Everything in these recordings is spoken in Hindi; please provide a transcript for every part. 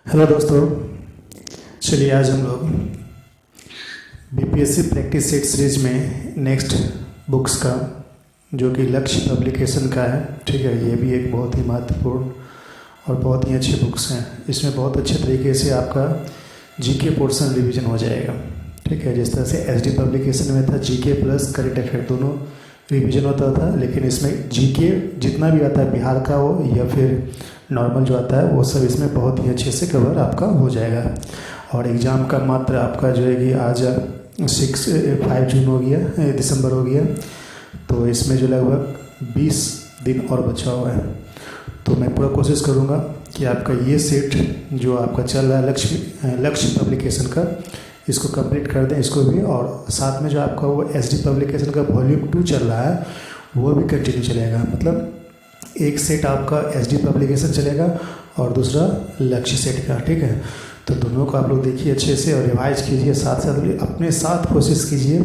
हेलो दोस्तों। चलिए आज हम लोग बीपीएससी प्रैक्टिस सेट सीरीज में नेक्स्ट बुक्स का जो कि लक्ष्य पब्लिकेशन का है, ठीक है। ये भी एक बहुत ही महत्वपूर्ण और बहुत ही अच्छी बुक्स हैं। इसमें बहुत अच्छे तरीके से आपका जीके पोर्शन रिवीजन हो जाएगा, ठीक है। जिस तरह से एसडी पब्लिकेशन में था जीके प्लस करंट अफेयर दोनों रिवीजन होता था, लेकिन इसमें जीके जितना भी आता है बिहार का हो या फिर नॉर्मल जो आता है वो सब इसमें बहुत ही अच्छे से कवर आपका हो जाएगा। और एग्ज़ाम का मात्र आपका जो है कि आज 5 जून हो गया, दिसंबर हो गया, तो इसमें जो लगभग 20 दिन और बचा हुआ है। तो मैं पूरा कोशिश करूँगा कि आपका ये सेट जो आपका चल रहा है लक्ष्य पब्लिकेशन का, इसको कंप्लीट कर दें इसको भी, और साथ में जो आपका वो एसडी पब्लिकेशन का वॉल्यूम 2 चल रहा है वो भी कंटिन्यू चलेगा। मतलब एक सेट आपका एसडी पब्लिकेशन चलेगा और दूसरा लक्ष्य सेट का, ठीक है। तो दोनों को आप लोग देखिए अच्छे से और रिवाइज कीजिए, साथ साथ अपने साथ कोशिश कीजिए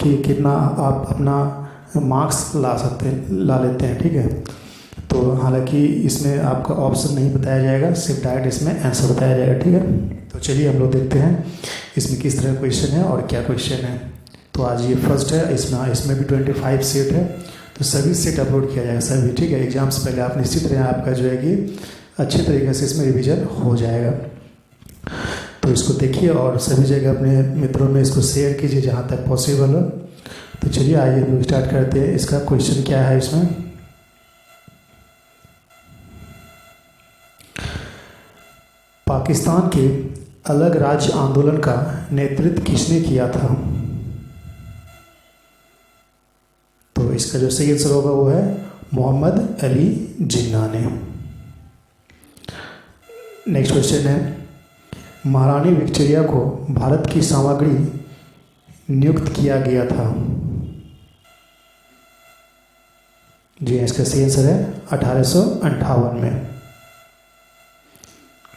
कि कितना आप अपना मार्क्स ला लेते हैं, ठीक है। तो हालांकि इसमें आपका ऑप्शन नहीं बताया जाएगा, सिर्फ डायरेक्ट इसमें आंसर बताया जाएगा, ठीक है। तो चलिए हम लोग देखते हैं इसमें किस तरह क्वेश्चन है और क्या क्वेश्चन है। तो आज ये फर्स्ट है, इसमें भी 25 सेट है, तो सभी सेट अपलोड किया जाएगा सभी, ठीक है। एग्जाम से पहले आप निश्चित रहें, आपका जो है कि अच्छे तरीके से इसमें रिवीजन हो जाएगा। तो इसको देखिए और सभी जगह अपने मित्रों में इसको शेयर कीजिए जहाँ तक पॉसिबल हो। तो चलिए आइए हम स्टार्ट करते हैं। इसका क्वेश्चन क्या है इसमें, पाकिस्तान के अलग राज्य आंदोलन का नेतृत्व किसने किया था? तो इसका जो सही आंसर होगा वो है मोहम्मद अली जिन्ना ने। नेक्स्ट क्वेश्चन है, महारानी विक्टोरिया को भारत की सामग्री नियुक्त किया गया था। जी इसका सही आंसर है 1858 में।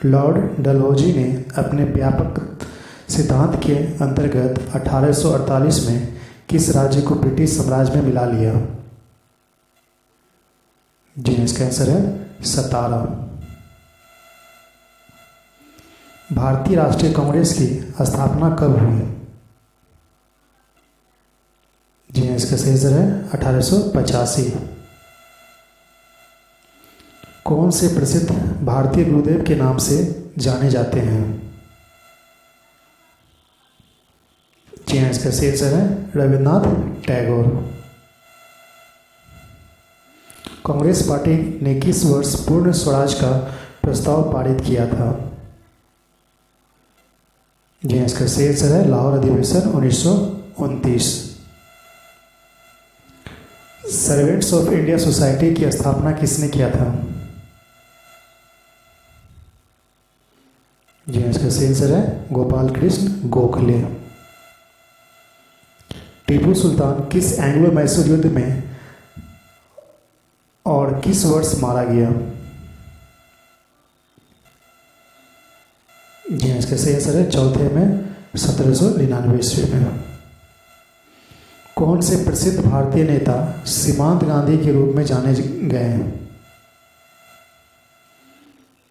लॉर्ड डलहौजी ने अपने व्यापक सिद्धांत के अंतर्गत 1848 में किस राज्य को ब्रिटिश साम्राज्य में मिला लिया? जी इसका आंसर है सतारा। भारतीय राष्ट्रीय कांग्रेस की स्थापना कब हुई? जी इसका सही आंसर है 1885। कौन से प्रसिद्ध भारतीय गुरुदेव के नाम से जाने जाते हैं? जी हाँ इसका सही आंसर है रविन्द्रनाथ टैगोर। कांग्रेस पार्टी ने किस वर्ष पूर्ण स्वराज का प्रस्ताव पारित किया था? जी हाँ इसका सही आंसर है लाहौर अधिवेशन 1929। सर्वेंट्स ऑफ इंडिया सोसाइटी की स्थापना किसने किया था? जी हाँ इसका सही आंसर है गोपाल कृष्ण गोखले। टीपू सुल्तान किस एंग्लो मैसूर युद्ध में और किस वर्ष मारा गया? जी हाँ इसका सही आंसर है चौथे में 1799 ईस्वी में। कौन से प्रसिद्ध भारतीय नेता सीमांत गांधी के रूप में जाने गए हैं?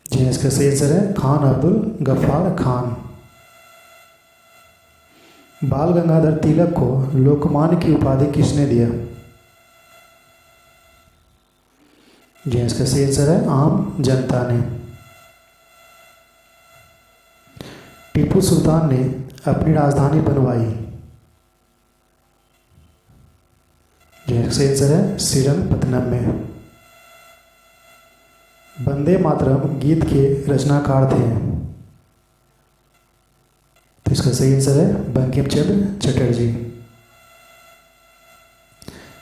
जी हाँ इसका सही आंसर है खान अब्दुल गफ्फार खान। बाल गंगाधर तिलक को लोकमान्य की उपाधि किसने दिया? जी इसका सही आंसर है आम जनता ने। टीपू सुल्तान ने अपनी राजधानी बनवाई? जी इसका सही आंसर है श्रीरंगपट्टनम में। वंदे मातरम गीत के रचनाकार थे? तो इसका सही आंसर है बंकिम चंद्र चटर्जी।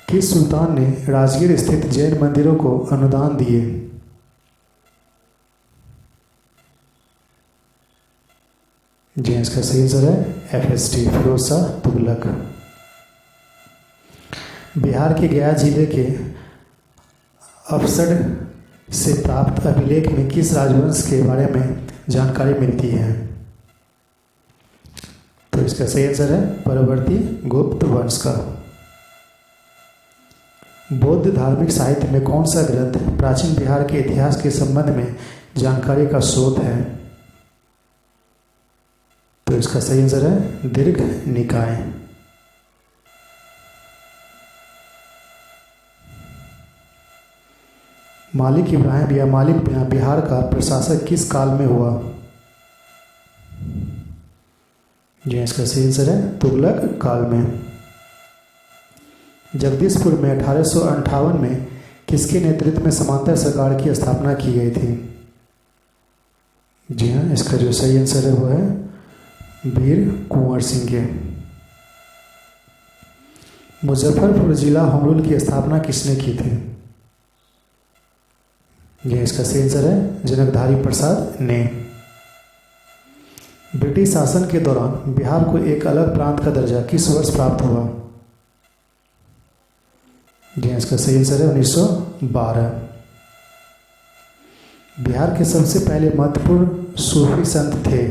किस सुल्तान ने राजगीर स्थित जैन मंदिरों को अनुदान दिए? जी इसका सही आंसर है FST फिरोज शाह तुगलक। बिहार के गया जिले के अफसर से प्राप्त अभिलेख में किस राजवंश के बारे में जानकारी मिलती है? तो इसका सही आंसर है परवर्ती गुप्त वंश का। बौद्ध धार्मिक साहित्य में कौन सा ग्रंथ प्राचीन बिहार के इतिहास के संबंध में जानकारी का स्रोत है? इसका सही आंसर है दीर्घ निकाय। मालिक इब्राहिम या मालिक बिहार का प्रशासक किस काल में हुआ? जी इसका सही आंसर है तुगलक काल में। जगदीशपुर में 1858 में किसके नेतृत्व में समांतर सरकार की स्थापना की गई थी? जी हाँ, इसका जो सही आंसर है वो है वीर कुंवर सिंह के। मुजफ्फरपुर जिला होमरूल की स्थापना किसने की थी? ये इसका सही आंसर है जनकधारी प्रसाद ने। ब्रिटिश शासन के दौरान बिहार को एक अलग प्रांत का दर्जा किस वर्ष प्राप्त हुआ? जी इसका सही आंसर है 1912। बिहार के सबसे पहले महत्वपूर्ण सूफी संत थे।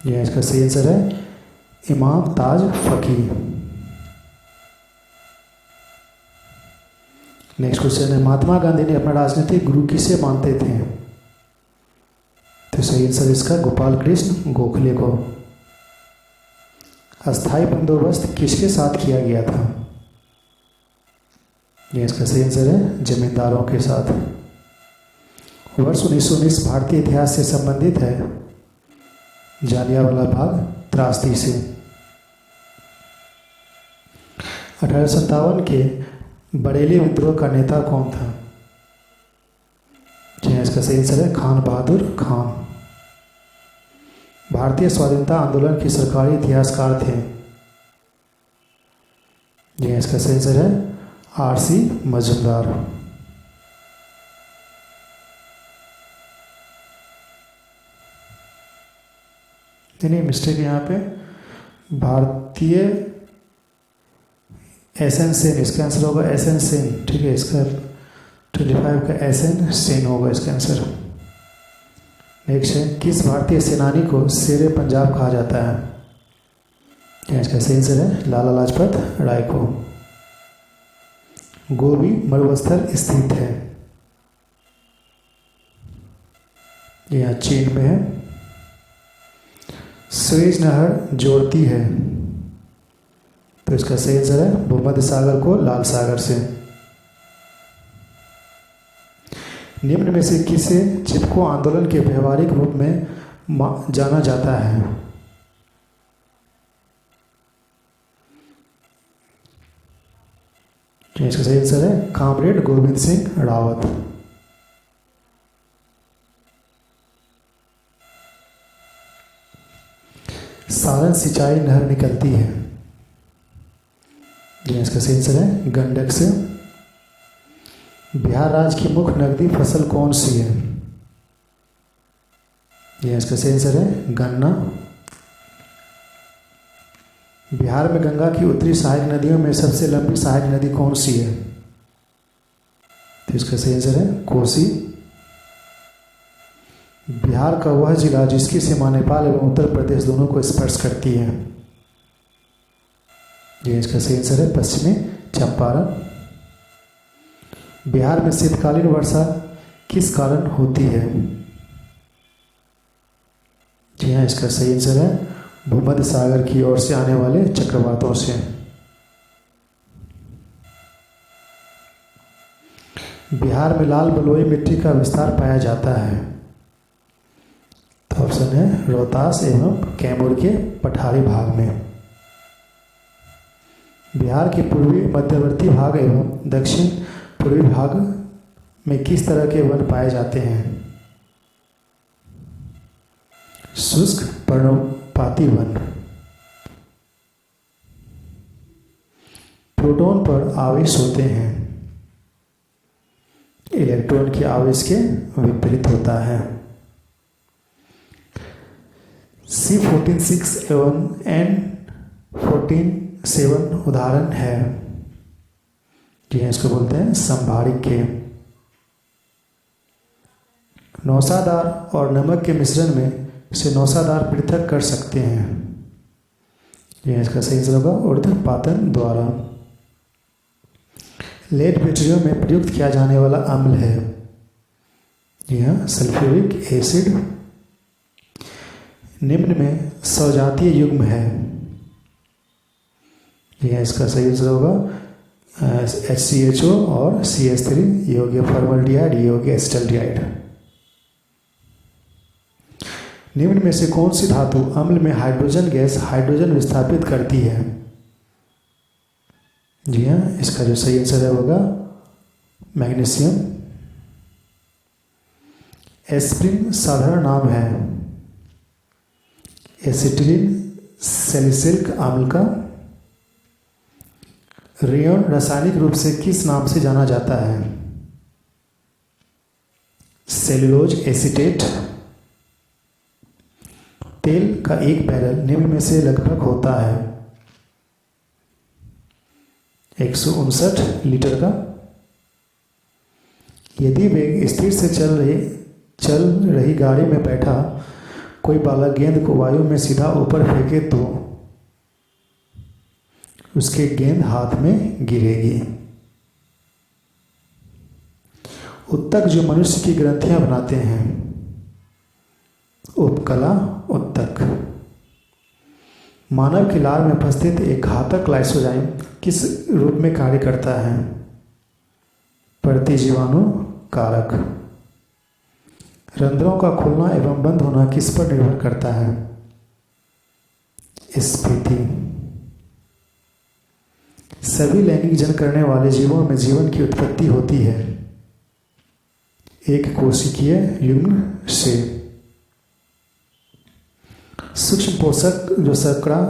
यह इसका सही आंसर है इमाम ताज फकीर। नेक्स्ट क्वेश्चन है महात्मा गांधी ने अपना राजनीतिक गुरु किसे मानते थे? तो सही आंसर इसका गोपाल कृष्ण गोखले को। अस्थाई बंदोबस्त किसके साथ किया गया था? ये इसका सही आंसर है जमींदारों के साथ। वर्ष 1919 भारतीय इतिहास से संबंधित है। जालियांवाला बाग त्रासदी से। 1857 के बरेली विद्रोह का नेता कौन था? जी इसका सही आंसर है खान बहादुर खान। भारतीय स्वाधीनता आंदोलन के सरकारी इतिहासकार थे। जी इसका सही आंसर है आर.सी. मजूमदार। नहीं मिस्टेक यहाँ पे भारतीय एस.एन. सेन, इसका आंसर होगा एस.एन. सेन। ठीक है, इसका 25 का एस.एन. सेन होगा इसका आंसर। नेक्स्ट है किस भारतीय सेनानी को शेरे पंजाब कहा जाता है? इसका सही आंसर है लाला लाजपत राय को। गोबी मरुस्थल स्थित है। यह चीन में है। स्वेज नहर जोड़ती है, तो इसका सही आंसर है भूमध्य सागर को लाल सागर से। निम्न में से किसे चिपको आंदोलन के व्यवहारिक रूप में जाना जाता है? इसका सही आंसर है कॉमरेड गोविंद सिंह रावत। सारण सिंचाई नहर निकलती है। इसका सही आंसर है गंडक से। बिहार राज्य की मुख्य नकदी फसल कौन सी है? यह इसका सही आंसर है गन्ना। बिहार में गंगा की उत्तरी सहायक नदियों में सबसे लंबी सहायक नदी कौन सी है? तो इसका सही आंसर है कोसी। बिहार का वह जिला जिसकी सीमा नेपाल एवं उत्तर प्रदेश दोनों को स्पर्श करती है। यह इसका सही आंसर है पश्चिमी चंपारण। बिहार में शीतकालीन वर्षा किस कारण होती है? जी हाँ, इसका सही आंसर है भूमध्य सागर की ओर से आने वाले चक्रवातों से। बिहार में लाल बलुई मिट्टी का विस्तार पाया जाता है। तो ऑप्शन है रोहतास एवं कैमूर के पठारी भाग में। बिहार के पूर्वी मध्यवर्ती भाग एवं दक्षिण पूर्वी भाग में किस तरह के वन पाए जाते हैं? शुष्क पर्णपाती वन। प्रोटॉन पर आवेश होते हैं, इलेक्ट्रॉन के आवेश के विपरीत होता है। C14-6 एवं N14-7 उदाहरण है। जी इसको बोलते हैं संभारिक के। नौसादार और नमक के मिश्रण में से नौसादार पृथक कर सकते हैं। यह इसका सही आंसर होगा ऊर्ध्वपातन द्वारा। लेड बैटरियों में प्रयुक्त किया जाने वाला अम्ल है यह सल्फ्यूरिक एसिड। निम्न में सजातीय युग्म है। यह इसका सही आंसर होगा HCHO और CH3। ये हो गया फॉर्मल्डिहाइड, ये हो गया एसिटल्डिहाइड। निम्न में से कौन सी धातु अम्ल में हाइड्रोजन गैस हाइड्रोजन विस्थापित करती है? जी हाँ, इसका जो सही आंसर है होगा मैग्नीशियम। एस्प्रिन साधारण नाम है एसिटिलीन सैलिसिलिक अम्ल का। रेयन रासायनिक रूप से किस नाम से जाना जाता है? Cellulose acetate. तेल का एक बैरल निम्न में से लगभग होता है 159 लीटर का। यदि वेग स्थिर से चल रही गाड़ी में बैठा कोई बालक गेंद को वायु में सीधा ऊपर फेंके तो उसके गेंद हाथ में गिरेगी। उत्तक जो मनुष्य की ग्रंथियां बनाते हैं, उपकला उत्तक। मानव की लार में उपस्थित एक घातक लाइसोजाइम किस रूप में कार्य करता है? प्रतिजीवाणु कारक। रंध्रों का खुलना एवं बंद होना किस पर निर्भर करता है? स्फीति। सभी लैंगिक जन करने वाले जीवों में जीवन की उत्पत्ति होती है एक कोशिकीय युग्म से। सूक्ष्म पोषक जो शर्करा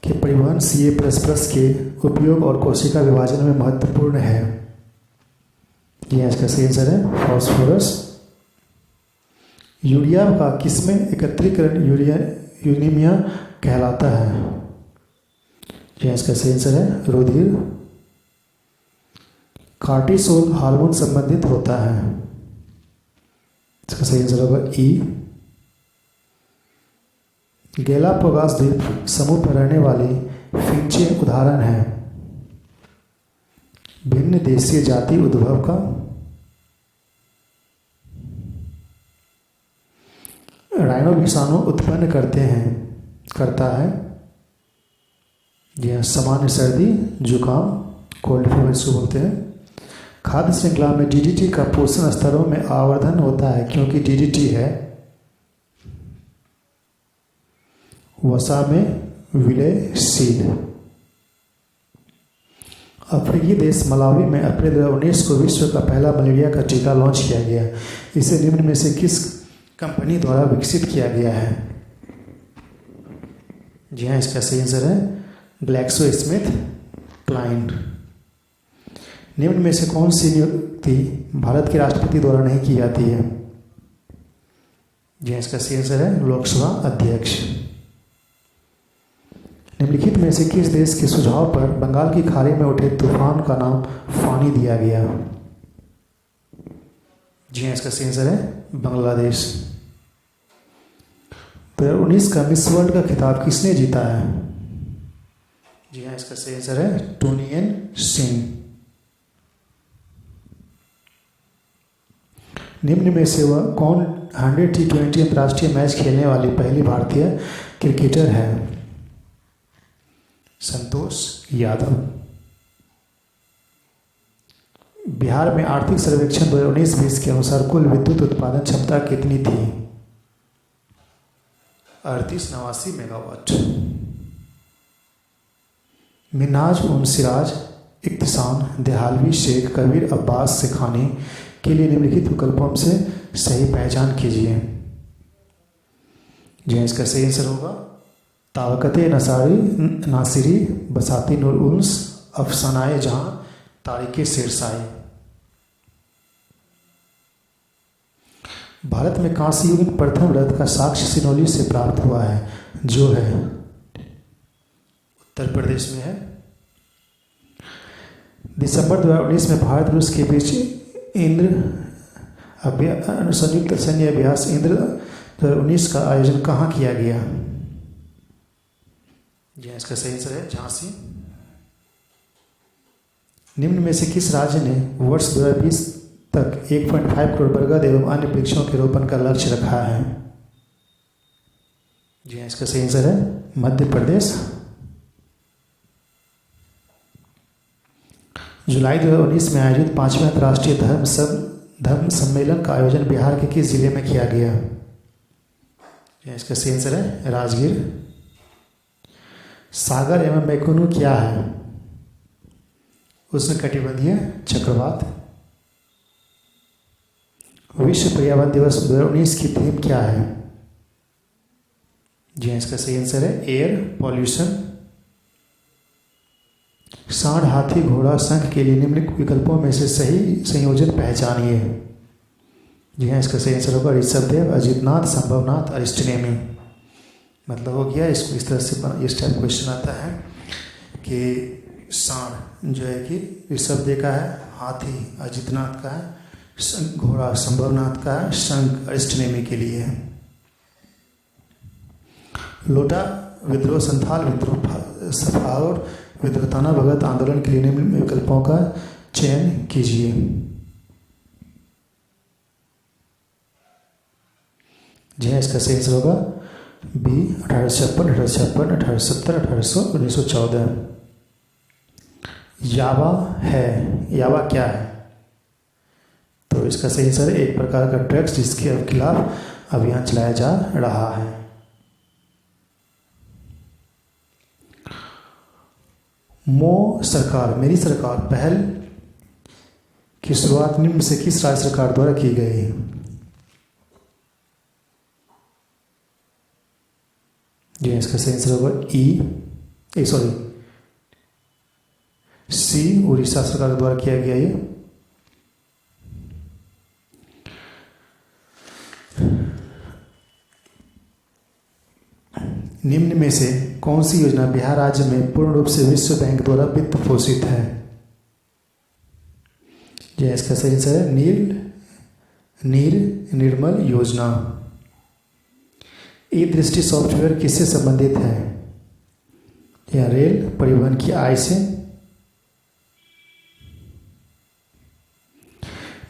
के परिवहन Ca++ के उपयोग और कोशिका विभाजन में महत्वपूर्ण है। यह इसका सही आंसर है फास्फोरस। यूरिया का किसमें एकत्रीकरण यूरेनिया कहलाता है? यह इसका सही आंसर है रुधिर। कार्टिसोल हार्मोन संबंधित होता है। इसका सही आंसर होगा ई। गैलापागोस द्वीप समूह पर रहने वाली फिंचे उदाहरण है भिन्न देशीय जाति उद्भव का। राइनो विषाणु उत्पन्न करता है यह सामान्य सर्दी जुकाम कोल्ड फीवर इसको बोलते हैं। खाद्य श्रृंखला में DDT का पोषण स्तरों में आवर्धन होता है क्योंकि DDT है वसा में विलयशील। अफ्रीकी देश मलावी में अप्रैल 2019 को विश्व का पहला मलेरिया का टीका लॉन्च किया गया। इसे निम्न में से किस कंपनी द्वारा विकसित किया गया है? जी हाँ, इसका सही आंसर है ग्लैक्सो स्मिथ क्लाइन। निम्न में से कौन सी नियुक्ति भारत के राष्ट्रपति द्वारा नहीं की जाती है? जी हाँ, इसका सही आंसर है लोकसभा अध्यक्ष। निम्नलिखित में से किस देश के सुझाव पर बंगाल की खाड़ी में उठे तूफान का नाम फानी दिया गया? जी हाँ, इसका सही आंसर है बांग्लादेश। 2019 का मिस वर्ल्ड का खिताब किसने जीता है? जी हाँ, इसका सही आंसर है टोनियन सिंह। निम्न में से वह कौन 100 T20 अंतर्राष्ट्रीय मैच खेलने वाली पहली भारतीय क्रिकेटर है? संतोष यादव। बिहार में आर्थिक सर्वेक्षण 2019-20 के अनुसार कुल विद्युत उत्पादन क्षमता कितनी थी? 3889 मेगावाट। मिन्हाज उन सिराज इक्तिसान देहालवी शेख कबीर अब्बास सिखानी के लिए निम्नलिखित विकल्पों से सही पहचान कीजिए। जी इसका सही आंसर होगा तावकते नासिरी बसाती नूर उन्स अफसानाए जहां तारिके शेरशाही। भारत में कांस्य युग प्रथम रथ का साक्ष्य सिनौली से प्राप्त हुआ है जो है उत्तर प्रदेश में है। दिसंबर 2019 में भारत रूस के बीच संयुक्त सैन्य अभ्यास इंद्र 2019 का आयोजन कहाँ किया गया? यह इसका सही आंसर है झांसी। निम्न में से किस राज्य ने वर्ष 2020 तक 1.5 करोड़ बरगद एवं अन्य वृक्षों के रोपण का लक्ष्य रखा है? जी हाँ, इसका सही आंसर है मध्य प्रदेश। जुलाई 2019 में आयोजित 5वें अंतर्राष्ट्रीय धर्म सम्मेलन का आयोजन बिहार के किस जिले में किया गया? इसका सही आंसर है राजगीर। सागर एवं मैकुनु क्या है? उष्णकटिबंधीय चक्रवात। विश्व पर्यावरण दिवस 2019 की थीम क्या है? जी हाँ, इसका सही आंसर है एयर पॉल्यूशन। सांड, हाथी, घोड़ा, शंख के लिए निम्नलिखित विकल्पों में से सही संयोजन पहचानिए। जी हाँ, इसका सही आंसर होगा ऋषभदेव, अजितनाथ, संभवनाथ, अरिस्टनेमी। मतलब हो गया, इसको इस तरह से इस टाइप क्वेश्चन आता है कि सांड जो है कि ऋषभदेव का है, हाथी अजितनाथ का है, घोड़ा संभवनाथ का है, शंख अरिस्टनेमी के लिए है। लोटा विद्रोह, संथाल विद्रोह, सफा और विद्रोह भगत आंदोलन के लिए निम्न विकल्पों का चयन कीजिए। जी हाँ, इसका सही आंसर होगा बी 1856, 1856, 1870, 1800, 1914। यावा है, यावा क्या है? तो इसका सही आंसर है एक प्रकार का ड्रग्स जिसके खिलाफ अभियान चलाया जा रहा है। सरकार मेरी सरकार पहल की शुरुआत निम्न से किस राज्य सरकार द्वारा की गई? जी इसका सही आंसर होगा सी उड़ीसा सरकार द्वारा किया गया ये। निम्न में से कौन सी योजना बिहार राज्य में पूर्ण रूप से विश्व बैंक द्वारा वित्त पोषित है? जी इसका सही आंसर है नील निर्मल योजना। ई दृष्टि सॉफ्टवेयर किससे संबंधित है? या रेल परिवहन की आय से।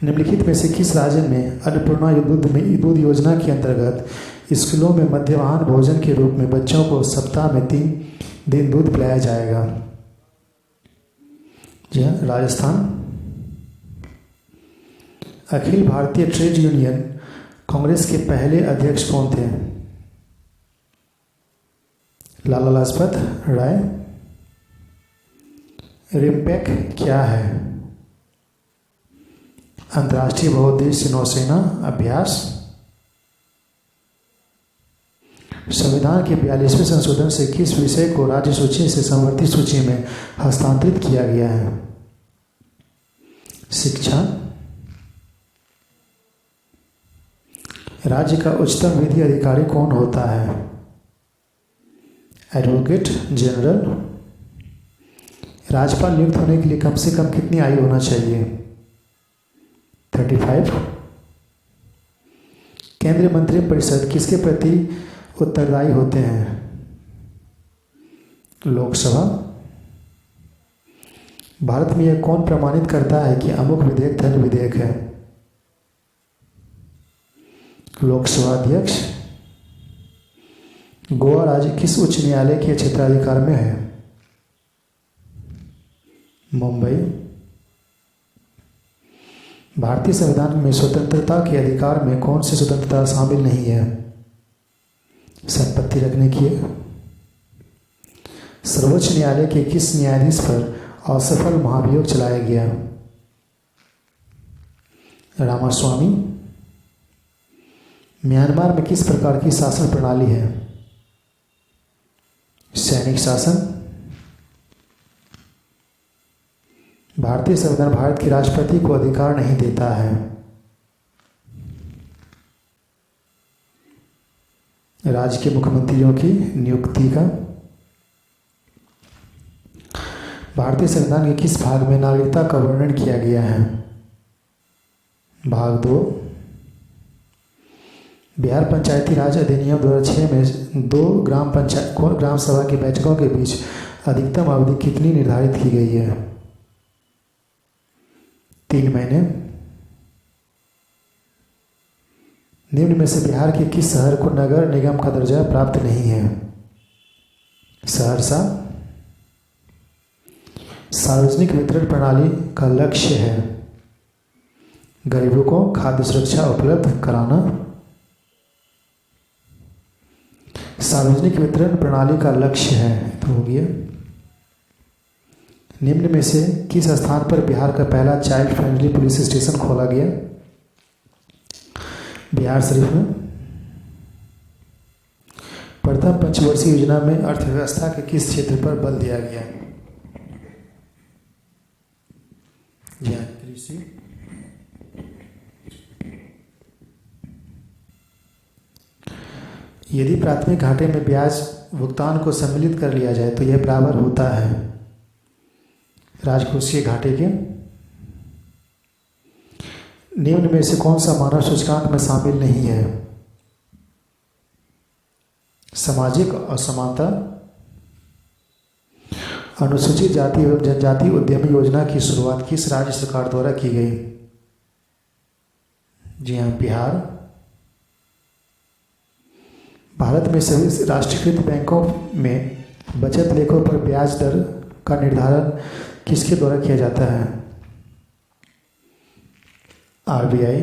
निम्नलिखित में से किस राज्य में अन्नपूर्णा दूध योजना के अंतर्गत स्कूलों में मध्याह्न भोजन के रूप में बच्चों को सप्ताह में 3 दिन दूध पिलाया जाएगा? जी हाँ, राजस्थान। अखिल भारतीय ट्रेड यूनियन कांग्रेस के पहले अध्यक्ष कौन थे? लाला लाजपत राय। रिम्पैक क्या है? अंतर्राष्ट्रीय बहुउद्देशीय नौसेना अभ्यास। संविधान के 42वें संशोधन से किस विषय को राज्य सूची से समवर्ती सूची में हस्तांतरित किया गया है? शिक्षा। राज्य का उच्चतम विधि अधिकारी कौन होता है? Advocate general. राज्यपाल नियुक्त होने के लिए कम से कम कितनी आयु होना चाहिए? 35। केंद्रीय मंत्रिपरिषद किसके प्रति उत्तरदायी होते हैं? लोकसभा। भारत में यह कौन प्रमाणित करता है कि अमुक विधेयक धन विधेयक है? लोकसभा अध्यक्ष। गोवा राज्य किस उच्च न्यायालय के क्षेत्राधिकार में है? मुंबई। भारतीय संविधान में स्वतंत्रता के अधिकार में कौन सी स्वतंत्रता शामिल नहीं है? संपत्ति रखने की। सर्वोच्च न्यायालय के किस न्यायाधीश पर असफल महाभियोग चलाया गया? रामास्वामी। म्यांमार में किस प्रकार की शासन प्रणाली है? सैनिक शासन। भारतीय संविधान भारत के राष्ट्रपति को अधिकार नहीं देता है। राज्य के मुख्यमंत्रियों की नियुक्ति का। भारतीय संविधान के किस भाग में नागरिकता का वर्णन किया गया है? भाग 2। बिहार पंचायती राज अधिनियम 2006 में 2 ग्राम सभा की बैठकों के बीच अधिकतम अवधि कितनी निर्धारित की गई है? 3 महीने। निम्न में से बिहार के किस शहर को नगर निगम का दर्जा प्राप्त नहीं है? सहरसा। सार्वजनिक वितरण प्रणाली का लक्ष्य है गरीबों को खाद्य सुरक्षा उपलब्ध कराना। सार्वजनिक वितरण प्रणाली का लक्ष्य है तो हो गया। निम्न में से किस स्थान पर बिहार का पहला चाइल्ड फ्रेंडली पुलिस स्टेशन खोला गया? बिहार शरीफ में। प्रथम पंचवर्षीय योजना में अर्थव्यवस्था के किस क्षेत्र पर बल दिया गया? कृषि। यदि प्राथमिक घाटे में ब्याज भुगतान को सम्मिलित कर लिया जाए तो यह बराबर होता है राजकोषीय घाटे के। निम्न में से कौन सा मानव सूचकांक में शामिल नहीं है? सामाजिक असमानता। अनुसूचित जाति एवं जनजाति उद्यमी योजना की शुरुआत किस राज्य सरकार द्वारा की गई? जी हाँ, बिहार। भारत में सभी राष्ट्रीयकृत बैंकों में बचत लेखों पर ब्याज दर का निर्धारण किसके द्वारा किया जाता है? आरबीआई।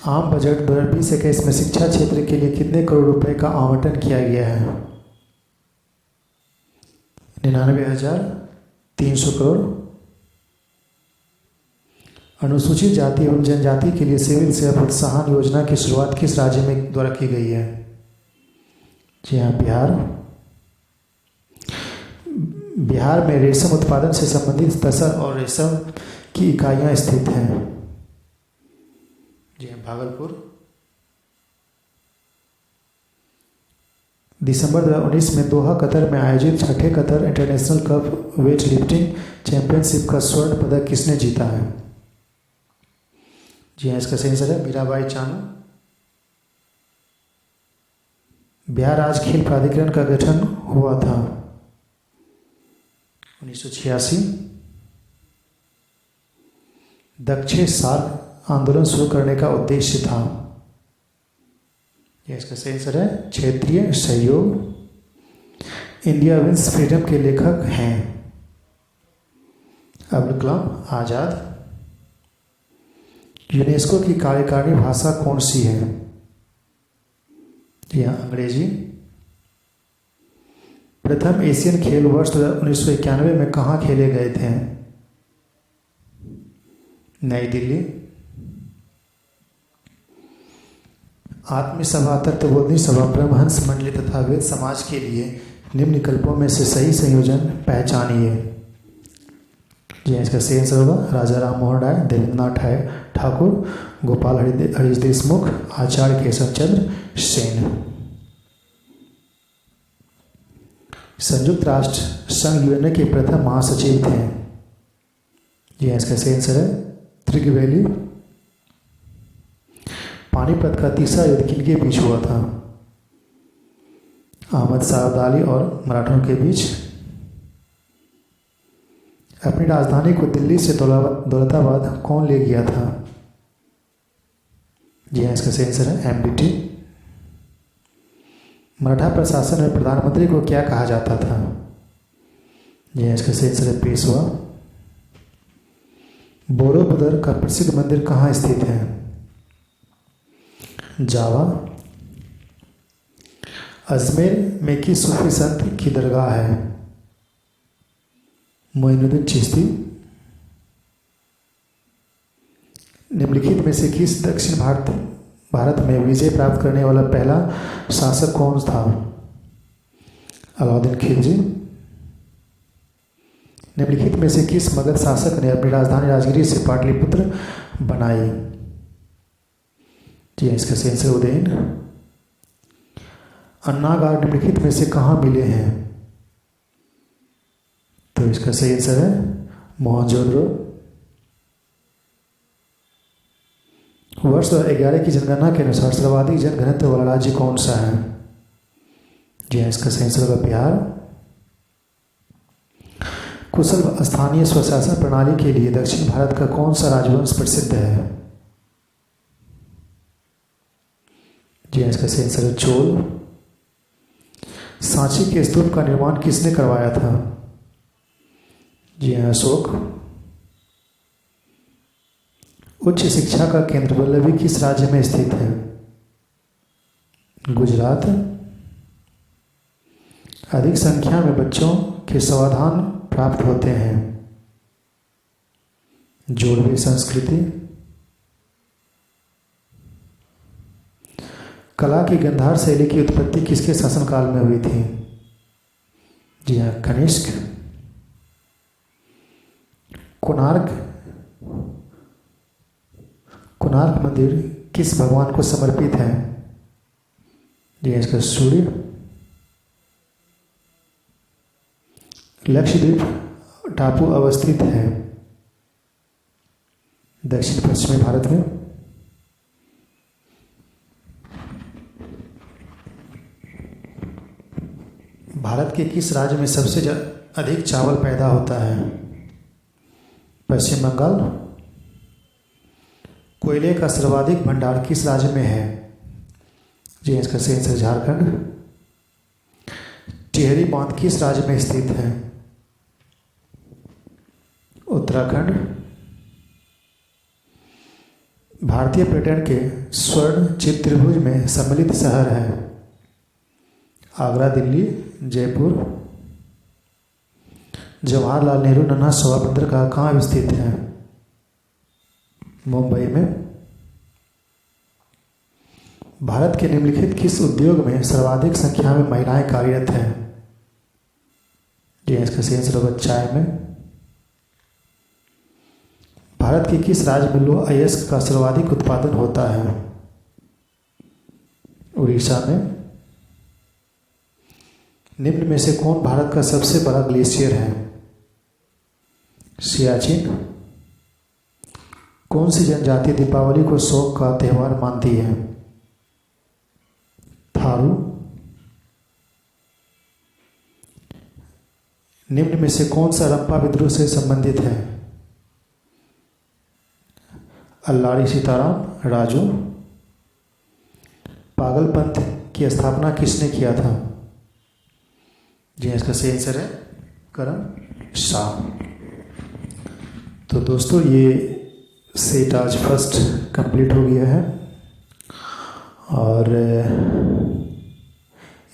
आम बजट 2020-21 में शिक्षा क्षेत्र के लिए कितने करोड़ रुपए का आवंटन किया गया है? 99,300 करोड़। अनुसूचित जाति एवं जनजाति के लिए सिविल सेवा प्रोत्साहन योजना की शुरुआत किस राज्य में द्वारा की गई है? जी हाँ, बिहार। बिहार में रेशम उत्पादन से संबंधित तसर और रेशम की इकाइयां स्थित हैं। जी हाँ, भागलपुर। दिसंबर 2019 में दोहा कतर में आयोजित छठे Qatar international cup weight lifting championship का स्वर्ण पदक किसने जीता है? जी हाँ, इसका सही आंसर है मीराबाई चानू। बिहार राज्य खेल प्राधिकरण का गठन हुआ था 1986। दक्षिण सार्क आंदोलन शुरू करने का उद्देश्य था। यह इसका सही आंसर है क्षेत्रीय सहयोग। इंडिया विंस फ्रीडम के लेखक हैं अब्दुल कलाम आजाद। यूनेस्को की कार्यकारिणी भाषा कौन सी है? यह अंग्रेजी। प्रथम एशियन खेल वर्ष 1991 में कहाँ खेले गए थे? नई दिल्ली। आत्मीय सभा, तत्वबोधनी सभा, ब्रह्महंस मंडली तथा वेद समाज के लिए निम्न विकल्पों में से सही संयोजन पहचानिए। जी इसका सही आंसर होगा राजा राम मोहन राय, देवेंद्रनाथ ठाकुर, गोपाल हरीश देशमुख, आचार्य केशव चंद्र सेन। संयुक्त राष्ट्र संघ यूएनए के प्रथम महासचिव थे। जी इसका सही आंसर है त्रिगवेली। पानीपत का तीसरा युद्ध किनके बीच हुआ था? अहमद शाह अब्दाली और मराठों के बीच। अपनी राजधानी को दिल्ली से दौलताबाद कौन ले गया था? जी हाँ, इसका सही आंसर है एमबीटी। मराठा प्रशासन में प्रधानमंत्री को क्या कहा जाता था? जी हाँ, इसका सही आंसर है पेशवा। बोरोबुदर का प्रसिद्ध मंदिर कहाँ स्थित है? जावा। अजमेर में किस सूफी संत की दरगाह है? मोइनुद्दीन चिश्ती। निम्नलिखित में से किस दक्षिण भारत में विजय प्राप्त करने वाला पहला शासक कौन था? अलाउद्दीन खिलजी। निम्नलिखित में से किस मगध शासक ने अपनी राजधानी राजगिरी से पाटलिपुत्र बनाई? जी इसका सही आंसर उदयन। अन्नागार निम्नलिखित में से कहाँ मिले हैं? तो इसका सही आंसर है मोहनजोदड़ो। वर्ष 2011 की जनगणना के अनुसार सर्वाधिक जनघनत्व वाला राज्य कौन सा है? जी हाँ, इसका सही आंसर होगा बिहार। कुशल स्थानीय स्वशासन प्रणाली के लिए दक्षिण भारत का कौन सा राजवंश प्रसिद्ध है? जी हाँ, इसका सही आंसर है चोल। सांची के स्तूप का निर्माण किसने करवाया था? जी हाँ, अशोक। उच्च शिक्षा का केंद्र वल्लभी किस राज्य में स्थित है? गुजरात। अधिक संख्या में बच्चों के समाधान प्राप्त होते हैं? जोड़वी संस्कृति। कला की गंधार शैली की उत्पत्ति किसके शासनकाल में हुई थी? जी हाँ, कनिष्क। कोणार्क मंदिर किस भगवान को समर्पित है? जी हाँ, इसका सूर्य। लक्षद्वीप टापू अवस्थित है दक्षिण पश्चिमी भारत में। भारत के किस राज्य में सबसे अधिक चावल पैदा होता है? पश्चिम बंगाल। कोयले का सर्वाधिक भंडार किस राज्य में है? जी, इसका सही आंसर झारखंड। टिहरी बांध किस राज्य में स्थित है? उत्तराखंड। भारतीय पर्यटन के स्वर्ण चित्रिभुज में सम्मिलित शहर है? आगरा, दिल्ली, जयपुर। जवाहरलाल नेहरू नन्हा शोभा बंदरगाह कहाँ स्थित है? मुंबई में। भारत के निम्नलिखित किस उद्योग में सर्वाधिक संख्या में महिलाएं कार्यरत हैं? जी, इसका सही आंसर होगा चाय में। भारत के किस राज्य में लौह अयस्क का सर्वाधिक उत्पादन होता है? उड़ीसा में। निम्न में से कौन भारत का सबसे बड़ा ग्लेशियर है? सियाचिन। कौन सी जनजाति दीपावली को शोक का त्यौहार मानती है? थारू। निम्न में से कौन सा रंपा विद्रोह से संबंधित है? अल्लाड़ी सीताराम राजू। पागलपंथ की स्थापना किसने किया था? जी, इसका सही आंसर है करम शाह। तो दोस्तों, ये सेट आज फर्स्ट कंप्लीट हो गया है और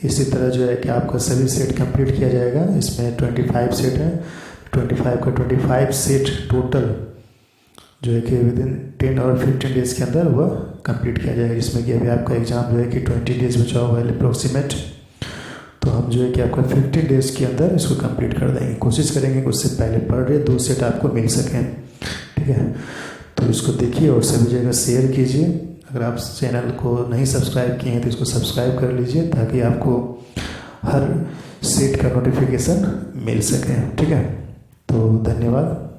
इसी तरह जो है कि आपका सभी सेट कंप्लीट किया जाएगा। इसमें 25 सेट है। 25 का 25 सेट टोटल जो है कि विदिन 10 और 15 डेज़ के अंदर वह कंप्लीट किया जाएगा, जिसमें कि अभी आपका एग्ज़ाम जो है कि 20 डेज़ बचा हुआ है अप्रोक्सीमेट। तो हम जो है कि आपका 15 डेज़ के अंदर इसको कंप्लीट कर देंगे। कोशिश करेंगे कि उससे पहले पढ़ रहे 2 सेट आपको मिल सकें, ठीक है। तो इसको देखिए और सभी जगह शेयर कीजिए। अगर आप चैनल को नहीं सब्सक्राइब किए हैं तो इसको सब्सक्राइब कर लीजिए ताकि आपको हर सेट का नोटिफिकेशन मिल सके, ठीक है। तो धन्यवाद।